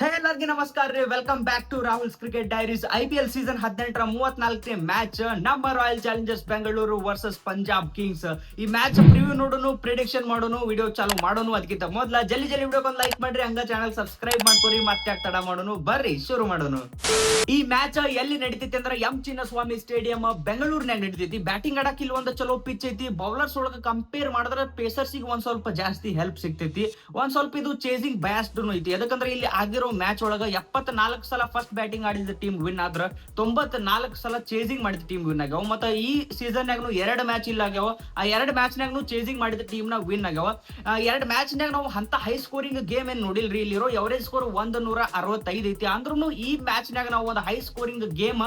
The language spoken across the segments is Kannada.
ಎಲ್ಲರಿಗೂ ನಮಸ್ಕಾರ ರೀ. Welcome back to Rahul's cricket diaries. IPL season 18ರ 34ನೇ ಮ್ಯಾಚ್ ನಮ್ಮ Royal Challengers Bengaluru versus Punjab Kings. ಈ ಮ್ಯಾಚ್ ಪ್ರಿವ್ಯೂ ನೋಡೋನು, ಪ್ರಿಡಿಕ್ಷನ್ ಮಾಡೋನು, ವಿಡಿಯೋ ಚಾಲು ಮಾಡೋನು. ಅದಕ್ಕಿಂತ ಮೊದಲ ಜಲ್ದಿ ವಿಡಿಯೋಗೊಂದು ಲೈಕ್ ಮಾಡ್ರಿ, ಹಂಗ ಚಾನಲ್ ಸಬ್ಸ್ಕ್ರೈಬ್ ಮಾಡ್ಕೊರಿ. ಮತ್ತೆ ತಡ ಮಾಡೋನು, ಬರ್ರಿ ಶುರು ಮಾಡೋನು. ಈ ಮ್ಯಾಚ್ ಎಲ್ಲಿ ನಡೀತೈತಿ ಅಂದ್ರೆ ಎಂ ಚಿನ್ನಸ್ವಾಮಿ ಸ್ಟೇಡಿಯಂ ಬೆಂಗಳೂರಿನಾಗ ನಡೀತೈತಿ. ಬ್ಯಾಟಿಂಗ್ ಆಡಕ್ ಇಲ್ಲಿ ಒಂದು ಚಲೋ ಪಿಚ್ ಐತಿ. ಬೌಲರ್ಸ್ ಒಳಗ ಕಂಪೇರ್ ಮಾಡಿದ್ರೆ ಪೇಸರ್ಸ್ ಒಂದ್ ಸ್ವಲ್ಪ ಜಾಸ್ತಿ ಹೆಲ್ಪ್ ಸಿಗ್ತೈತಿ. ಒಂದ್ ಸ್ವಲ್ಪ ಇದು ಚೇಸಿಂಗ್ ಬ್ಯಾಸ್ಡ್ ಐತಿ. ಯಾಕಂದ್ರೆ ಇಲ್ಲಿ ಆಗಿರೋ ಮ್ಯಾಚ್ ಒಳಗ 74 ಸಲ ಫಸ್ಟ್ ಬ್ಯಾಟಿಂಗ್ ಆಡಿದ ಟೀಮ್ ವಿನ್ ಆದ್ರ 94 ಸಲ ಚೇಸಿಂಗ್ ಮಾಡಿದ ಟೀಮ್ ವಿನ್ ಆಗ್ಯಾವ. ಮತ್ತೆ ಈ ಸೀಸನ್ ನಾಗ 2 ಮ್ಯಾಚ್ ಇಲ್ಲ ಆಗ್ಯಾವ. ಆ 2 ಮ್ಯಾಚ್ ನಾಗ ಚೇಸಿಂಗ್ ಮಾಡಿದ ಟೀಮ್ ನ ವಿನ್ ಆಗ್ಯಾವ. 2 ಮ್ಯಾಚ್ ನಾಗ ನಾವು ಅಂತ ಹೈ ಸ್ಕೋರಿಂಗ್ ಗೇಮ್ ಏನ್ ನೋಡಿಲ್ರಿ. ಇಲ್ಲಿರೋ ಎವರೇಜ್ ಸ್ಕೋರ್ 165 ಐತಿ. ಅಂದ್ರೂ ಈ ಮ್ಯಾಚ್ ನಾಗ ನಾವು ಒಂದು ಹೈ ಸ್ಕೋರಿಂಗ್ ಗೇಮ್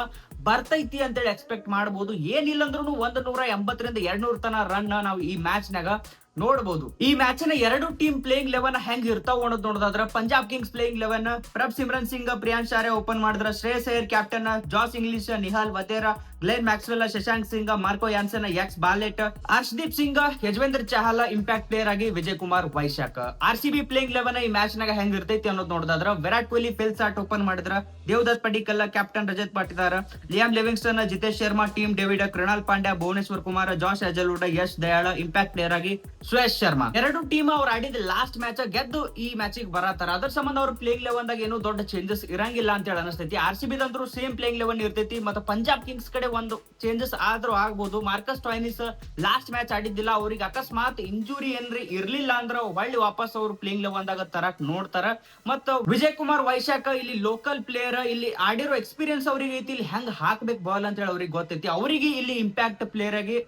ಬರ್ತೈತಿ ಅಂತೇಳಿ ಎಕ್ಸ್ಪೆಕ್ಟ್ ಮಾಡಬಹುದು. ಏನಿಲ್ಲ ಅಂದ್ರೂ 180 ರಿಂದ 200 ತನ ರನ್ ನಾವು ಈ ಮ್ಯಾಚ್ ನಾಗ ನೋಡಬಹುದು. ಈ ಮ್ಯಾಚ್ ನ ಎರಡು ಟೀಮ್ ಪ್ಲೇಯಿಂಗ್ 11 ಹೆಂಗ್ ಇರ್ತಾವ ಅನ್ನೋದು ನೋಡೋದಾದ್ರ Punjab Kings playing 11 Prabh Simran Singh, Priyansh Arya open ಮಾಡಿದ್ರ, Shreyas Iyer captain, Josh Inglis, Nihal Wadhera, Glenn Maxwell, Shashank Singh, Marco Jansen, ಎಕ್ಸ್ ಬಾಲೆಟ್, ಹರ್ಷದೀಪ್ ಸಿಂಗ್, ಯಜವೇಂದ್ರ ಚಹಲ್ ಇಂಪ್ಯಾಕ್ಟ್ ಪ್ಲೇಯರ್ ಆಗಿ ವಿಜಯ್ ಕುಮಾರ್ ವೈಶಾಖ್. RCB ಪ್ಲೇಯಿಂಗ್ 11 ಈ ಮ್ಯಾಚ್ ನಾಗ ಹೆಂಗ್ ಇರ್ತೈತಿ ಅನ್ನೋದು ನೋಡೋದಾದ್ರ Virat Kohli Phil Salt open ಮಾಡಿದ್ರ, Devdutt Padikkal, captain Rajat Patidar, Liam Livingstone, Jitesh Sharma, Tim David, Krunal Pandya, Bhuvneshwar Kumar, Josh Hazlewood, Yash Dayal impact player ಆಗಿ ಸುಯೇಶ್ ಶರ್ಮಾ. ಎರಡು ಟೀಮ್ ಅವ್ರು ಆಡಿದ ಲಾಸ್ಟ್ ಮ್ಯಾಚ್ ಗೆದ್ದು ಈ ಮ್ಯಾಚ್ ಬರತಾರ. ಅದ್ರ ಸಂಬಂಧ ಅವ್ರ ಪ್ಲೇಯಿಂಗ್ 11 ದಾಗ ಏನು ದೊಡ್ಡ ಚೇಂಜಸ್ ಇರಂಗಿಲ್ಲ ಅಂತ ಹೇಳಿ ಅನಿಸ್ತೈತಿ. RCB ದಂದ್ರೂ ಸೇಮ್ ಪ್ಲೇಯಿಂಗ್ 11 ಇರ್ತೈತಿ. ಮತ್ತೆ ಪಂಜಾಬ್ ಕಿಂಗ್ಸ್ ಕಡೆ ಒಂದು ಚೇಂಜಸ್ ಆದ್ರೂ ಆಗ್ಬಹುದು. ಮಾರ್ಕಸ್ ಟಾಯ್ನಿಸ್ ಲಾಸ್ಟ್ ಮ್ಯಾಚ್ ಆಡಿದ್ದಿಲ್ಲ. ಅವ್ರಿಗೆ ಅಕಸ್ಮಾತ್ ಇಂಜುರಿ ಏನ್ರಿ ಇರ್ಲಿಲ್ಲ ಅಂದ್ರ ಹೊಳ್ಳಿ ವಾಪಸ್ ಅವ್ರು ಪ್ಲೇಯಿಂಗ್ 11 ದಾಗ ತರಕ್ ನೋಡ್ತಾರ. ಮತ್ತ ವಿಜಯ್ ಕುಮಾರ್ ವೈಶಾಖ್ ಇಲ್ಲಿ ಲೋಕಲ್ ಪ್ಲೇಯರ್, ಇಲ್ಲಿ ಆಡಿರೋ ಎಕ್ಸ್ಪೀರಿಯನ್ಸ್ ಅವ್ರಿಗೆ ಐತಿ. ಇಲ್ಲಿ ಹೆಂಗ್ ಹಾಕ್ಬೇಕು ಬಾಲ್ ಅಂತ ಹೇಳಿ ಅವ್ರಿಗೆ ಗೊತ್ತೈತಿ. ಅವರಿಗೆ ಇಲ್ಲಿ ಇಂಪ್ಯಾಕ್ಟ್ ಪ್ಲೇಯರ್ ಆಗಿ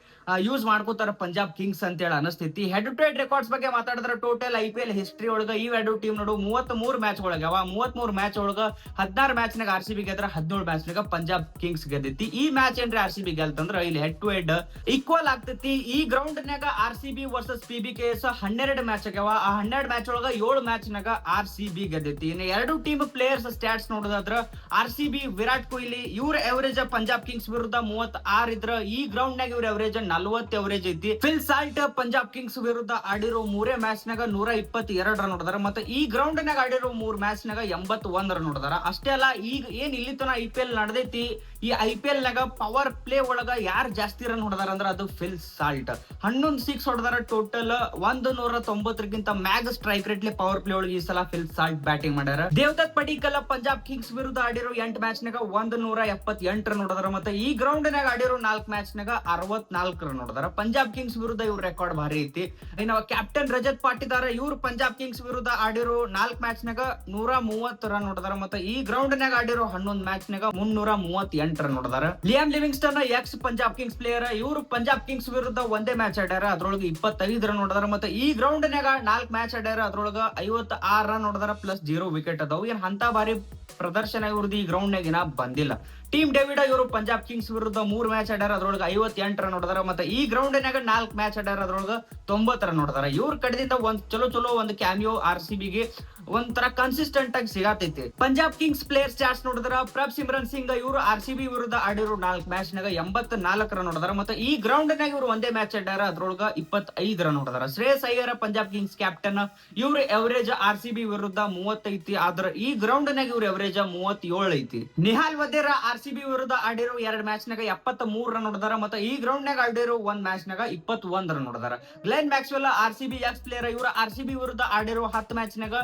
ಯೂಸ್ ಮಾಡ್ಕೋತಾರ ಪಂಜಾಬ್ ಕಿಂಗ್ಸ್ ಅಂತ ಹೇಳಿ ಅನಿಸ್ತೈತಿ. ಹೆಡ್ ಟು ಹೆಡ್ ರೆಕಾರ್ಡ್ಸ್ ಬಗ್ಗೆ ಮಾತಾಡಿದ್ರೆ ಟೋಟಲ್ IPL ಹಿಸ್ಟ್ರಿ ಒಳಗ ಈ ಎರಡು ಟೀಮ್ ನೋಡು 33 ಮ್ಯಾಚ್ ಒಳಗ 33 ಮ್ಯಾಚ್ ಒಳಗ 16 ಮ್ಯಾಚ್ ನಾಗ RCB ಗೆದ್ರ, 17 ಮ್ಯಾಚ್ ನಾಗ ಪಂಜಾಬ್ ಕಿಂಗ್ಸ್ ಗೆದ್ದೈತಿ. ಈ ಮ್ಯಾಚ್ ಏನ್ರಿ RCB ಗೆಲ್ತಂದ್ರ ಇಲ್ಲಿ ಹೆಡ್ ಟು ಹೆಡ್ ಈಕ್ವಲ್ ಆಗ್ತೈತಿ. ಈ ಗ್ರೌಂಡ್ ನಾಗ RCB ವರ್ಸಸ್ PBKS 12 ಮ್ಯಾಚ್ ಆಗ್ಯಾವ. ಆ 12 ಮ್ಯಾಚ್ ಒಳಗ 7 ಮ್ಯಾಚ್ ನಾಗ RCB ಗೆದ್ದೈತಿ. ಇನ್ನು ಎರಡು ಟೀಮ್ ಪ್ಲೇಯರ್ಸ್ ಸ್ಟ್ಯಾಟ್ಸ್ ನೋಡೋದಾದ್ರ RCB ವಿರಾಟ್ ಕೊಹ್ಲಿ ಇವ್ರ ಎವರೇಜ್ ಪಂಜಾಬ್ ಕಿಂಗ್ಸ್ ವಿರುದ್ಧ 36 ಇದ್ರ, ಈ ಗ್ರೌಂಡ್ ನಾಗ ಇವ್ರ ಎವರೇಜ್ 40 ಎವರೇಜ್ ಐತಿ. ಫಿಲ್ ಸಾಲ್ಟ್ ಪಂಜಾಬ್ ಕಿಂಗ್ಸ್ ವಿರುದ್ಧ ಆಡಿರೋ 3 ಮ್ಯಾಚ್ ನಾಗ 122 ರನ್ ಹೊಡೆದಾರ. ಮತ್ತೆ ಈ ಗ್ರೌಂಡ್ ನಾಗ ಆಡಿರೋ 3 ಮ್ಯಾಚ್ ನಾಗ 81 ರನ್ ಹೊಡೆದಾರ. ಅಷ್ಟೇ ಅಲ್ಲ, ಈಗ ಏನ್ ಇಲ್ಲಿ ತನ IPL ನಡೆದೈತಿ, ಈ IPL ನಾಗ ಪವರ್ ಪ್ಲೇ ಒಳಗ ಯಾರು ಜಾಸ್ತಿ ರನ್ ಹೊಡೆದಾರ ಅಂದ್ರ ಅದು ಫಿಲ್ ಸಾಲ್ಟ್. 11 ಸಿಕ್ಸ್ ಹೊಡೆದಾರ. ಟೋಟಲ್ 190ಕ್ಕಿಂತ ಮ್ಯಾಗ್ ಸ್ಟ್ರೈಕ್ ರೇಟ್ ಪವರ್ ಪ್ಲೇ ಒಳಗೆ ಈ ಸಲ ಫಿಲ್ ಸಾಲ್ಟ್ ಬ್ಯಾಟಿಂಗ್ ಮಾಡ್ಯಾರ. ದೇವದತ್ ಪಡಿಕ್ಕಲ್ ಪಂಜಾಬ್ ಕಿಂಗ್ಸ್ ವಿರುದ್ಧ ಆಡಿರೋ 8 ಮ್ಯಾಚ್ ನಾಗ 178 ರನ್ ಹೊಡೆದಾರ. ಮತ್ತೆ ಈ ಗ್ರೌಂಡ್ ನಾಗ ಆಡಿರೋ 4 ಮ್ಯಾಚ್ ನಾಗ 64 ರನ್ ಹೊಡೆದಾರ. ಪಂಜಾಬ್ ಕಿಂಗ್ಸ್ ವಿರುದ್ಧ ಇವ್ರ ರೆಕಾರ್ಡ್ ಭಾರಿ ಐತಿ. ಇನ್ನು ಕ್ಯಾಪ್ಟನ್ ರಜತ್ ಪಾಟಿದಾರ್ ಇವ್ರು ಪಂಜಾಬ್ ಕಿಂಗ್ಸ್ ವಿರುದ್ಧ ಆಡಿರೋ 4 ಮ್ಯಾಚ್ ನಾಗ 130 ರನ್ ಹೊಡೆದಾರ. ಮತ್ತೆ ಈ ಗ್ರೌಂಡ್ ನಾಗ ಆಡಿರೋ 11 ಮ್ಯಾಚ್ ನಾಗ 338 ರನ್ ಹೊಡೆದಾರ. Liam Livingstone ex Punjab Kings player, ಇವರು ಪಂಜಾಬ್ ಕಿಂಗ್ಸ್ ವಿರುದ್ಧ ಒಂದೇ ಮ್ಯಾಚ್ ಆಡ್ಯಾರ, ಅದ್ರೊಳಗೆ 25 ರನ್ ಹೊಡೆದಾರ. ಮತ್ತೆ ಈ ಗ್ರೌಂಡ್ ನಾಗ 4 ಮ್ಯಾಚ್ ಆಡ್ಯಾರ, ಅದ್ರೊಳಗ 56 ರನ್ ಹೊಡೆದಾರ ಪ್ಲಸ್ 0 ವಿಕೆಟ್ ಅದಾವ. ಏನ್ ಅಂತ ಬಾರಿ ಪ್ರದರ್ಶನ ಇವ್ರದ್ದು ಈ ಗ್ರೌಂಡ್ ನಾಗಿನ ಬಂದಿಲ್ಲ. ಟೀಮ್ ಡೇವಿಡ್ ಇವರು ಪಂಜಾಬ್ ಕಿಂಗ್ಸ್ ವಿರುದ್ಧ 3 ಮ್ಯಾಚ್ ಆಡ್ಯಾರ, ಅದ್ರೊಳಗೆ 58 ರನ್ ಹೊಡೆದಾರ. ಮತ್ತೆ ಈ ಗ್ರೌಂಡ್ ನಾಗ 4 ಮ್ಯಾಚ್ ಆಡ್ಯಾರ, ಅದ್ರೊಳಗೆ 90 ರನ್ ಹೊಡೆದಾರ. ಇವ್ರ ಕಡೆದಿಂದ ಒಂದ್ ಚಲೋ ಒಂದು ಕ್ಯಾಮಿಯೋ RCB ಗೆ ಒಂಥರ ಕನ್ಸಿಸ್ಟೆಂಟ್ ಆಗಿ ಸಿಗತೈತಿ. ಪಂಜಾಬ್ ಕಿಂಗ್ಸ್ ಪ್ಲೇಯರ್ ಸ್ಟಾಟ್ಸ್ ನೋಡಿದ್ರ ಪ್ರಭ್ ಸಿಮ್ರನ್ ಸಿಂಗ್ ಇವರು RCB ವಿರುದ್ಧ ಆಡಿರೋ 4 ಮ್ಯಾಚ್ ನಾಗ 84 ರನ್ ಹೊಡೆದಾರ. ಮತ್ತೆ ಈ ಗ್ರೌಂಡ್ ನಾಗ ಇವರು ಒಂದೇ ಮ್ಯಾಚ್ ಆಡ್ಯಾರ, ಅದ್ರೊಳಗ 25 ರನ್ ಹೊಡೆದಾರ. ಶ್ರೇಯಸ್ ಅಯ್ಯರ್ ಪಂಜಾಬ್ ಕಿಂಗ್ಸ್ ಕ್ಯಾಪ್ಟನ್, ಇವ್ರ ಎವರೇಜ್ RCB ವಿರುದ್ಧ 30 ಐತಿ, ಆದ್ರ ಈ ಗ್ರೌಂಡ್ ನಾಗ ಇವ್ರ ಎವರೇಜ್ 37 ಐತಿ. ನಿಹಾಲ್ ವದೇರಾ RCB ವಿರುದ್ಧ ಆಡಿರೋ 2 ಮ್ಯಾಚ್ ನಾಗ 73 ರನ್ ಹೊಡೆದಾರ. ಮತ್ತೆ ಈ ಗ್ರೌಂಡ್ ನಾಗ ಆಡಿರೋ 1 ಮ್ಯಾಚ್ ನಾಗ 21 ರನ್ ಹೊಡೆದಾರ. Glenn Maxwell RCB ex player, ಇವ್ರ RCB ವಿರುದ್ಧ ಆಡಿರೋ 10 ಮ್ಯಾಚ್ ನಾಗ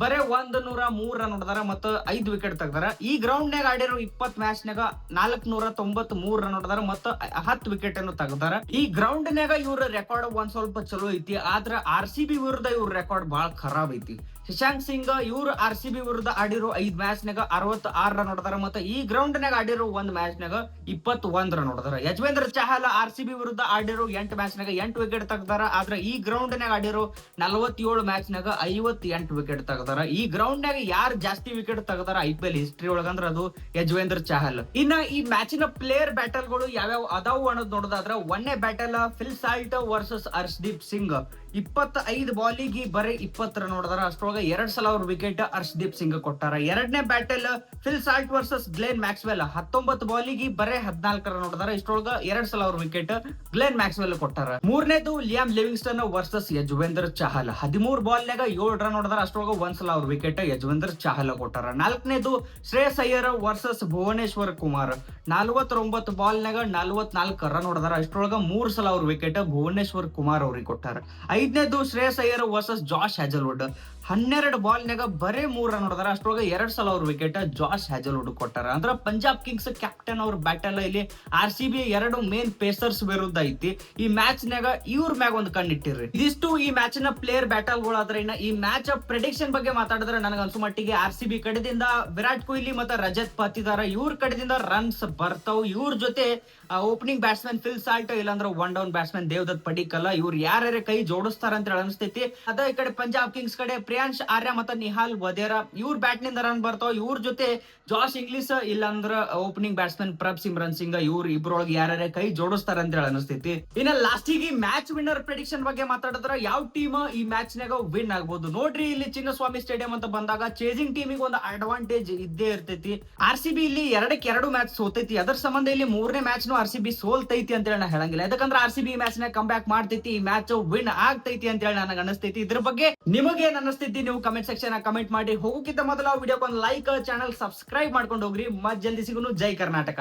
ಬರೇ 103 ರನ್ ಹೊಡೆದಾರ. ಮತ್ತು 5 ವಿಕೆಟ್ ತೆಗ್ದಾರ. ಈ ಗ್ರೌಂಡ್ ನಾಗ ಆಡಿರೋ 20 ಮ್ಯಾಚ್ ನಾಗ 493 ರನ್ ಹೊಡೆದಾರ ಮತ್ತು 10 ವಿಕೆಟ್ ಅನ್ನು ತೆಗ್ದಾರ. ಈ ಗ್ರೌಂಡ್ ನಾಗ ಇವ್ರ ರೆಕಾರ್ಡ್ ಒಂದ್ ಸ್ವಲ್ಪ ಚಲೋ ಐತಿ, ಆದ್ರ RCB ವಿರುದ್ಧ ಇವ್ರ ರೆಕಾರ್ಡ್ ಬಹಳ ಖರಾಬ್ ಐತಿ. ಶಶಾಂಕ್ ಸಿಂಗ್ ಇವ್ರು RCB ವಿರುದ್ಧ ಆಡಿರೋ 5 ಮ್ಯಾಚ್ ನಾಗ 66 ರನ್ ಹೊಡೆದಾರ. ಮತ್ತೆ ಈ ಗ್ರೌಂಡ್ ನಾಗ ಆಡಿರೋ 1 ಮ್ಯಾಚ್ ನಾಗ 21 ರನ್ ಹೊಡೆದಾರ. ಯಜವೇಂದ್ರ ಚಹಲ್ RCB ವಿರುದ್ಧ ಆಡಿರೋ 8 ಮ್ಯಾಚ್ ನಾಗ 8 ವಿಕೆಟ್ ತೆಗ್ದಾರ. ಆದ್ರ ಈ ಗ್ರೌಂಡ್ ನಾಗ ಆಡಿರೋ 47 ಮ್ಯಾಚ್ ನಾಗ 58 ವಿಕೆಟ್ ತೆಗ್ದಾರ. ಈ ಗ್ರೌಂಡ್ ನಾಗ ಯಾರು ಜಾಸ್ತಿ ವಿಕೆಟ್ ತೆಗ್ದಾರ IPL ಹಿಸ್ಟ್ರಿ ಒಳಗಂದ್ರ ಅದು ಯಜವೇಂದ್ರ ಚಹಲ್. ಇನ್ನ ಈ ಮ್ಯಾಚಿನ ಪ್ಲೇಯರ್ ಬ್ಯಾಟಲ್ ಗಳು ಯಾವ್ಯಾವ ಅದಾವು ಅನ್ನೋದು ನೋಡೋದಾದ್ರ, ಒಂದೇ battle Phil Salt versus Harshdeep Singh. 25 ಬಾಲಿಗೆ ಬರೀ 20 ರನ್ ಹೊಡೆದಾರ. ಅಷ್ಟರೊಳಗ 2 ಸಲ ಅವ್ರ ವಿಕೆಟ್ ಹರ್ಷದೀಪ್ ಸಿಂಗ್ ಕೊಟ್ಟಾರ. ಎರಡನೇ battle Phil Salt versus Glenn Maxwell 19 ಬಾಲಿಗೆ ಬರೇ 14 ರನ್ ಹೊಡೆದಾರ. ಇಷ್ಟರೊಳಗ 2 ಸಲ ಅವ್ರ ವಿಕೆಟ್ ಗ್ಲೇನ್ ಮ್ಯಾಕ್ಸ್ವೆಲ್ ಕೊಟ್ಟಾರ. ಮೂರನೇದು Liam Livingstone versus Yuzvendra Chahal 13 ಬಾಲ್ನಾಗ 7 ರನ್ ಹೊಡೆದಾರ. ಅಷ್ಟರೊಳಗ 1 ಸಲ ಅವ್ರ ವಿಕೆಟ್ ಯಜುವೇಂದ್ರ ಚಹಲ್ ಕೊಟ್ಟಾರ. ನಾಲ್ಕನೇದು ಶ್ರೇಯಸ್ ಅಯ್ಯರ್ ವರ್ಸಸ್ ಭುವನೇಶ್ವರ್ ಕುಮಾರ್ 49 ಬಾಲ್ನಾಗ 44 ರನ್ ಹೊಡೆದಾರ. ಇಷ್ಟರೊಳಗ 3 ಸಲ ಅವ್ರ ವಿಕೆಟ್ ಭುವನೇಶ್ವರ್ ಕುಮಾರ್ ಅವ್ರಿಗೆ ಕೊಟ್ಟಾರ. ಐದನೇದು Shreyas Iyer versus Josh Hazlewood 12 ಬಾಲ್ನಾಗ ಬರೇ 3 ರನ್ ಹೊಡೆದಾರ. ಅಷ್ಟರೊಳಗ 2 ಸಲ ಅವ್ರ ವಿಕೆಟ್ ಜಾಶ್ ಹ್ಯಾಜಲ್ವುಡ್ ಕೊಟ್ಟಾರ. ಅಂದ್ರ ಪಂಜಾಬ್ ಕಿಂಗ್ಸ್ ಕ್ಯಾಪ್ಟನ್ ಅವ್ರ ಬ್ಯಾಟಲ್ ಇಲ್ಲಿ RCB 2 ಮೇನ್ ಪೇಸರ್ಸ್ ವಿರುದ್ಧ ಐತಿ. ಈ ಮ್ಯಾಚ್ ನಾಗ ಇವ್ರ ಮ್ಯಾಗ ಒಂದು ಕಣ್ಣಿಟ್ಟಿರ್ರಿ. ಇದಿಷ್ಟು ಈ ಮ್ಯಾಚ್ ನ ಪ್ಲೇಯರ್ ಬ್ಯಾಟಲ್ ಗಳಾದ್ರೆ. ಇನ್ನ ಈ ಮ್ಯಾಚ್ ಪ್ರೆಡಿಕ್ಷನ್ ಬಗ್ಗೆ ಮಾತಾಡಿದ್ರೆ ನನಗೆ ಅನ್ಸೋ ಮಟ್ಟಿಗೆ RCB ಕಡೆದಿಂದ ವಿರಾಟ್ ಕೊಹ್ಲಿ ಮತ್ತೆ ರಜತ್ ಪಾತಿದಾರ ಇವ್ರ ಕಡೆದಿಂದ ರನ್ಸ್ ಬರ್ತಾವ್. ಇವ್ರ ಜೊತೆ ಓಪನಿಂಗ್ ಬ್ಯಾಟ್ಸ್ಮನ್ ಫಿಲ್ ಸಾಲ್ಟ್ ಇಲ್ಲಾಂದ್ರೆ one down batsman Devdutt Padikkal ಇವ್ರು ಯಾರ್ಯಾರ ಕೈ ಜೋಡಿಸ್ತಾರ ಅಂತ ಹೇಳಿ ಅನಿಸ್ತೈತಿ. ಅದ ಈ ಕಡೆ ಪಂಜಾಬ್ ಕಿಂಗ್ಸ್ ಕಡೆ ಪ್ರಿಯಾಂಶ್ ಆರ್ಯ ಮತ್ತೆ ನಿಹಾಲ್ ವಧೇರಾ ಇವ್ರ ಬ್ಯಾಟ್ ನಿಂದ ರನ್ ಬರ್ತಾವ. ಇವ್ರ ಜೊತೆ ಜಾಶ್ ಇಂಗ್ಲಿಸ್ ಇಲ್ಲಾಂದ್ರ ಓಪನಿಂಗ್ ಬ್ಯಾಟ್ಸ್ಮನ್ ಪ್ರಭ್ ಸಿಮ್ರನ್ ಸಿಂಗ್ ಇವ್ರು ಇಬ್ರೊಳಗೆ ಯಾರ್ಯಾರ ಕೈ ಜೋಡಿಸ್ತಾರ ಅಂತ ಹೇಳಿ ಅನಿಸ್ತೈತಿ. ಇನ್ನ ಲಾಸ್ಟಿಗೆ ಮ್ಯಾಚ್ ವಿನ್ನರ್ ಪ್ರೆಡಿಕ್ಷನ್ ಬಗ್ಗೆ ಮಾತಾಡಿದ್ರ ಯಾವ ಟೀಮ್ ಈ ಮ್ಯಾಚ್ ನಾಗ ವಿನ್ ಆಗ್ಬಹುದು ನೋಡ್ರಿ. ಇಲ್ಲಿ ಚಿನ್ನಸ್ವಾಮಿ ಸ್ಟೇಡಿಯಂ ಅಂತ ಬಂದಾಗ ಚೇಸಿಂಗ್ ಟೀಮಿಗೆ ಒಂದು ಅಡ್ವಾಂಟೇಜ್ ಇದ್ದೇ ಇರ್ತೈತಿ. RCB ಇಲ್ಲಿ 2-2 ಮ್ಯಾಚ್ ಸೋತೈತಿ. ಅದರ ಸಂಬಂಧ ಇಲ್ಲಿ 3ನೇ ಮ್ಯಾಚ್ RCB ಸೋಲ್ತೈತಿ ಅಂತ ಹೇಳಿ ನಾ ಹೇಳಂಗಿಲ್ಲ. ಯಾಕಂದ್ರೆ RCB ಈ ಮ್ಯಾಚ್ ನ ಕಮ್ ಬ್ಯಾಕ್ ಮಾಡ್ತೈತಿ. ಈ ಮ್ಯಾಚ್ ವಿನ್ ಆಗ್ತೈತಿ ಅಂತ ಹೇಳಿ ನನಗೆ ಅನಿಸ್ತೈತಿ. ಇದ್ರ ಬಗ್ಗೆ ನಿಮಗೆ ಏನ್ ಅನಿಸ್ತೈತಿ ನೀವು ಕಮೆಂಟ್ ಸೆಕ್ಷನ್ ಕಮೆಂಟ್ ಮಾಡಿ. ಹೋಗೋಕ್ಕಿಂತ ಮೊದಲ ವಿಡಿಯೋಕ್ಕೆ ಒಂದು ಲೈಕ್, ಚಾನಲ್ ಸಬ್ಸ್ಕ್ರೈಬ್ ಮಾಡ್ಕೊಂಡು ಹೋಗ್ರಿ. ಮತ್ ಜಲ್ದಿ ಸಿಗುನು. ಜೈ ಕರ್ನಾಟಕ.